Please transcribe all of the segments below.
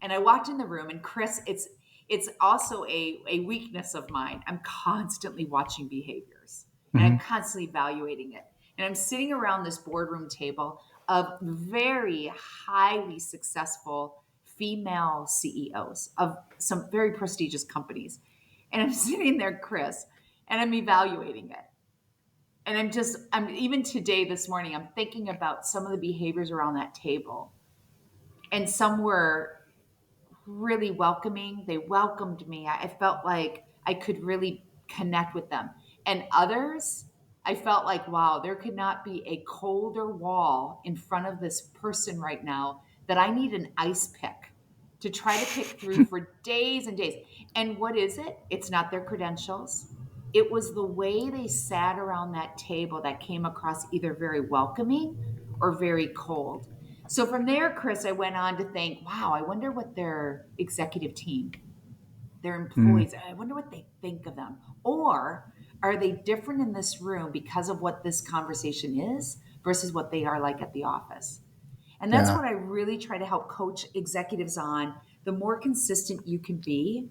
And I walked in the room, and Chris, it's also a weakness of mine. I'm constantly watching behaviors, and I'm Hmm. constantly evaluating it. And I'm sitting around this boardroom table of very highly successful female CEOs of some very prestigious companies. And I'm sitting there, Chris, and I'm evaluating it. And I'm even today, this morning, I'm thinking about some of the behaviors around that table. And some were really welcoming. They welcomed me. I felt like I could really connect with them. And others, I felt like, wow, there could not be a colder wall in front of this person right now that I need an ice pick to try to pick through for days and days. And what is it? It's not their credentials. It was the way they sat around that table that came across either very welcoming or very cold. So from there, Chris, I went on to think, wow, I wonder what their executive team, their Mm. employees, I wonder what they think of them. Or are they different in this room because of what this conversation is versus what they are like at the office? And that's Yeah. what I really try to help coach executives on. The more consistent you can be,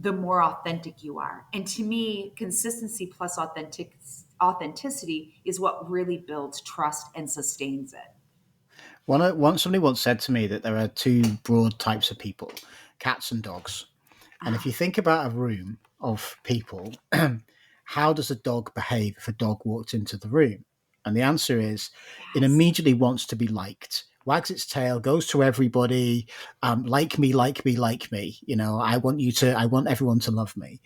the more authentic you are. And to me, consistency plus authenticity is what really builds trust and sustains it. Somebody once said to me that there are two broad types of people, cats and dogs. And if you Ah, think about a room of people, how does a dog behave if a dog walked into the room? And the answer is it yes. immediately wants to be liked, wags its tail, goes to everybody, like me, like me, like me. I want everyone to love me.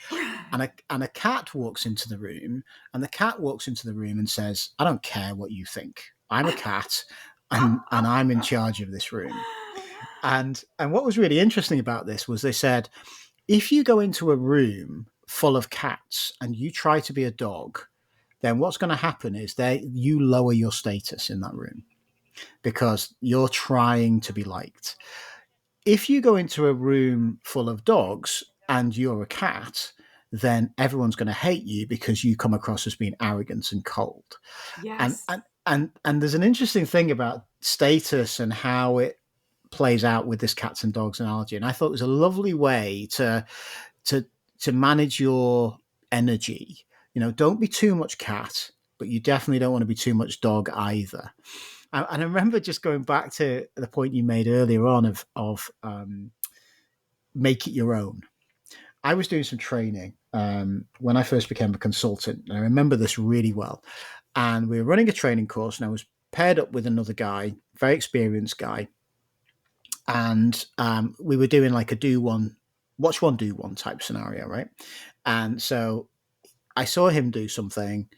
And a cat walks into the room, and the cat walks into the room and says, I don't care what you think. I'm a cat, and I'm in charge of this room. And what was really interesting about this was they said, if you go into a room full of cats and you try to be a dog, then what's going to happen is you lower your status in that room because you're trying to be liked. If you go into a room full of dogs and you're a cat, then everyone's going to hate you because you come across as being arrogant and cold. And Yes. and and there's an interesting thing about status and how it plays out with this cats and dogs analogy. And I thought it was a lovely way to to manage your energy. Don't be too much cat, but you definitely don't want to be too much dog either. And I remember just going back to the point you made earlier on of make it your own. I was doing some training when I first became a consultant, and I remember this really well. And we were running a training course, and I was paired up with another guy, very experienced guy, and we were doing like a do one, watch one, do one type scenario, right? And so I saw him do something,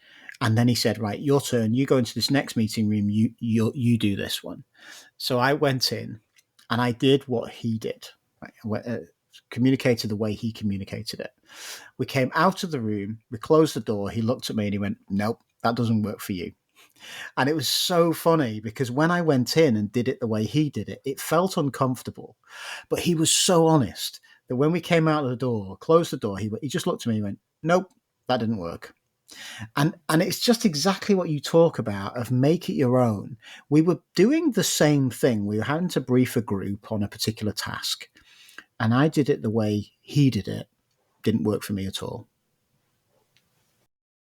and then he said, "Right, your turn. You go into this next meeting room. You do this one." So I went in, and I did what he did. Right? Communicated the way he communicated it. We came out of the room. We closed the door. He looked at me and he went, "Nope, that doesn't work for you." And it was so funny because when I went in and did it the way he did it, it felt uncomfortable. But he was so honest that when we came out of the door, closed the door, he just looked at me and went, "Nope, that didn't work." And it's just exactly what you talk about of make it your own. We were doing the same thing. We were having to brief a group on a particular task. And I did it the way he did it. Didn't work for me at all.